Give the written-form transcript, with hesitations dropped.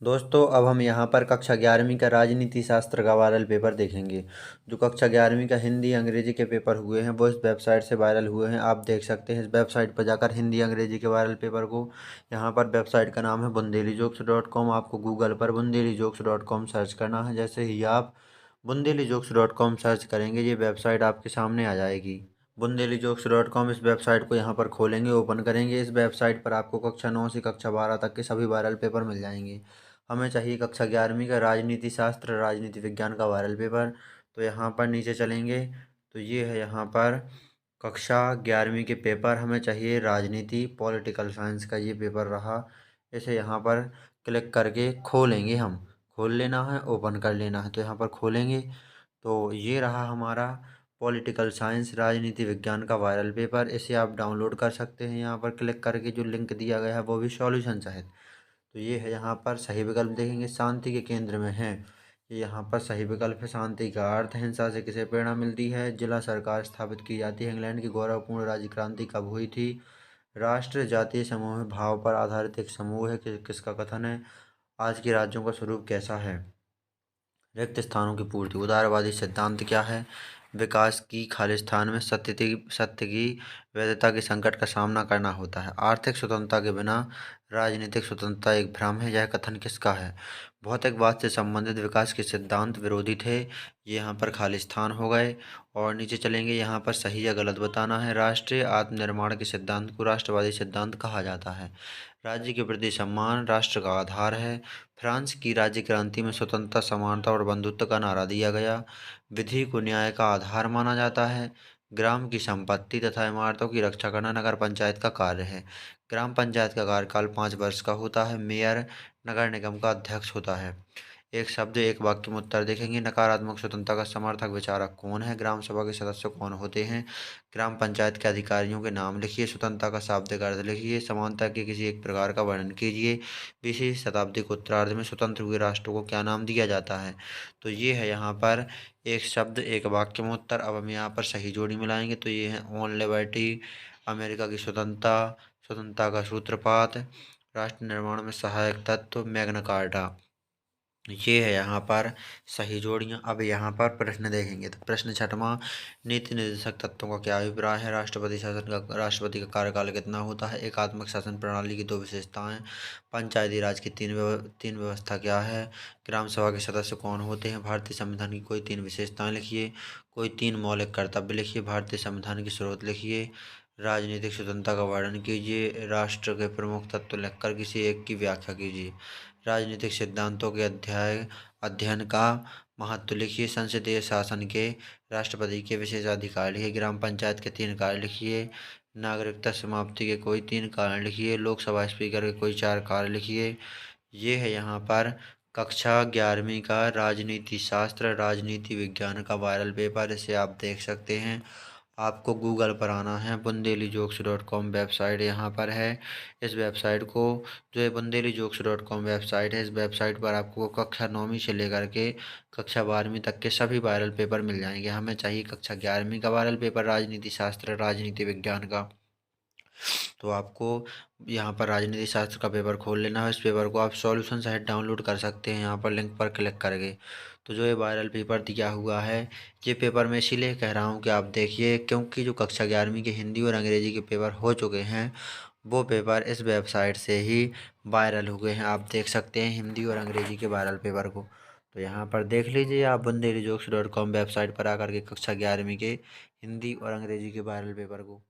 दोस्तों अब हम यहाँ पर कक्षा 11वीं का राजनीति शास्त्र का वायरल पेपर देखेंगे। जो कक्षा 11वीं का हिंदी अंग्रेजी के पेपर हुए हैं वो इस वेबसाइट से वायरल हुए हैं। आप देख सकते हैं इस वेबसाइट पर जाकर हिंदी अंग्रेजी के वायरल पेपर को। यहाँ पर वेबसाइट का नाम है bundelijokes.com। आपको गूगल पर bundelijokes.com सर्च करना है। जैसे ही आप bundelijokes.com सर्च करेंगे ये वेबसाइट आपके सामने आ जाएगी। bundelijokes.com इस वेबसाइट को यहाँ पर खोलेंगे, ओपन करेंगे। इस वेबसाइट पर आपको कक्षा 9 से कक्षा 12 तक के सभी वायरल पेपर मिल जाएंगे। हमें चाहिए कक्षा 11वीं का राजनीति शास्त्र राजनीति विज्ञान का वायरल पेपर। तो यहाँ पर नीचे चलेंगे तो ये है यहाँ पर कक्षा 11वीं के पेपर। हमें चाहिए राजनीति पॉलिटिकल साइंस का ये पेपर रहा। इसे यहाँ पर क्लिक करके खोलेंगे। हम खोल लेना है, ओपन कर लेना है। तो यहाँ पर खोलेंगे तो ये रहा हमारा पॉलिटिकल साइंस राजनीति विज्ञान का वायरल पेपर। इसे आप डाउनलोड कर सकते हैं यहाँ पर क्लिक करके। जो लिंक दिया गया है वो भी सॉल्यूशन सहित। तो ये है यहाँ पर सही विकल्प देखेंगे शांति के केंद्र में है। ये यहाँ पर सही विकल्प है। शांति का अर्थ हिंसा से किसे प्रेरणा मिलती है। जिला सरकार स्थापित की जाती है। इंग्लैंड की गौरवपूर्ण राज्य क्रांति कब हुई थी। राष्ट्र जातीय समूह में भाव पर आधारित एक समूह है। किसका कथन है। आज के राज्यों का स्वरूप कैसा है। रिक्त स्थानों की पूर्ति। उदारवादी सिद्धांत क्या है। विकास की खालिस्तान में सत्य की वैधता के संकट का सामना करना होता है। आर्थिक स्वतंत्रता के बिना राजनीतिक स्वतंत्रता एक भ्रम है। यह कथन किसका है। भौतिकवाद से संबंधित विकास के सिद्धांत विरोधी थे। ये यहाँ पर खालिस्तान हो गए। और नीचे चलेंगे यहाँ पर सही या गलत बताना है। राष्ट्रीय आत्मनिर्माण के सिद्धांत को राष्ट्रवादी सिद्धांत कहा जाता है। राज्य के प्रति सम्मान राष्ट्र का आधार है। फ्रांस की राज्य क्रांति में स्वतंत्रता समानता और बंधुत्व का नारा दिया गया। विधि को न्याय का आधार माना जाता है। ग्राम की संपत्ति तथा इमारतों की रक्षा करना नगर पंचायत का कार्य है। ग्राम पंचायत का कार्यकाल 5 वर्ष का होता है। मेयर नगर निगम का अध्यक्ष होता है। एक शब्द एक वाक्य में उत्तर देखेंगे। नकारात्मक स्वतंत्रता का समर्थक विचारक कौन है। ग्राम सभा के सदस्य कौन होते हैं। ग्राम पंचायत के अधिकारियों के नाम लिखिए। स्वतंत्रता का शाब्दिक अर्थ लिखिए। समानता के किसी एक प्रकार का वर्णन कीजिए। 20वीं शताब्दी के उत्तरार्ध में स्वतंत्र हुए राष्ट्रों को क्या नाम दिया जाता है। तो ये है यहाँ पर एक शब्द एक वाक्य में उत्तर। अब हम यहाँ पर सही जोड़ी मिलाएंगे तो ये है ऑन लिबर्टी अमेरिका की स्वतंत्रता स्वतंत्रता का सूत्रपात राष्ट्र निर्माण में सहायक तत्व मैग्ना कार्टा। ये है यहाँ पर सही जोड़ियाँ। अब यहाँ पर प्रश्न देखेंगे तो प्रश्न छठवां नीति निर्देशक तत्वों का क्या अभिप्राय है। राष्ट्रपति का कार्यकाल कितना होता है। एकात्मक शासन प्रणाली की 2 विशेषताएं। पंचायती राज की तीन व्यवस्था क्या है। ग्राम सभा के सदस्य कौन होते हैं। भारतीय संविधान की कोई 3 विशेषताएं लिखिए। कोई 3 मौलिक कर्तव्य लिखिए। भारतीय संविधान की स्रोत लिखिए। राजनीतिक स्वतंत्रता का वर्णन कीजिए। राष्ट्र के प्रमुख तत्व लिखकर किसी एक की व्याख्या कीजिए। राजनीतिक सिद्धांतों के अध्ययन का महत्व लिखिए। संसदीय शासन के राष्ट्रपति के विशेषाधिकार लिखिए। ग्राम पंचायत के 3 कार्य लिखिए। नागरिकता समाप्ति के कोई 3 कारण लिखिए। लोकसभा स्पीकर के कोई 4 कार्य लिखिए। ये है यहाँ पर कक्षा 11वीं का राजनीति शास्त्र राजनीति विज्ञान का वायरल पेपर। इसे आप देख सकते हैं। आपको गूगल पर आना है। bundelijokes.com वेबसाइट यहाँ पर है। इस वेबसाइट को जो है bundelijokes.com वेबसाइट है। इस वेबसाइट पर आपको कक्षा 9वीं से लेकर के कक्षा 12वीं तक के सभी वायरल पेपर मिल जाएंगे। हमें चाहिए कक्षा 11वीं का वायरल पेपर राजनीति शास्त्र राजनीति विज्ञान का। तो आपको यहाँ पर राजनीति शास्त्र का पेपर खोल लेना है। इस पेपर को आप सॉल्यूशन सहित डाउनलोड कर सकते हैं यहाँ पर लिंक पर क्लिक करके। तो जो ये वायरल पेपर दिया हुआ है ये पेपर मैं इसीलिए कह रहा हूँ कि आप देखिए, क्योंकि जो कक्षा 11वीं के हिंदी और अंग्रेजी के पेपर हो चुके हैं वो पेपर इस वेबसाइट से ही वायरल हुए हैं। आप देख सकते हैं हिंदी और अंग्रेजी के वायरल पेपर को। तो यहाँ पर देख लीजिए आप bundelijokes.com वेबसाइट पर आकर के कक्षा 11वीं के हिंदी और अंग्रेजी के वायरल पेपर को।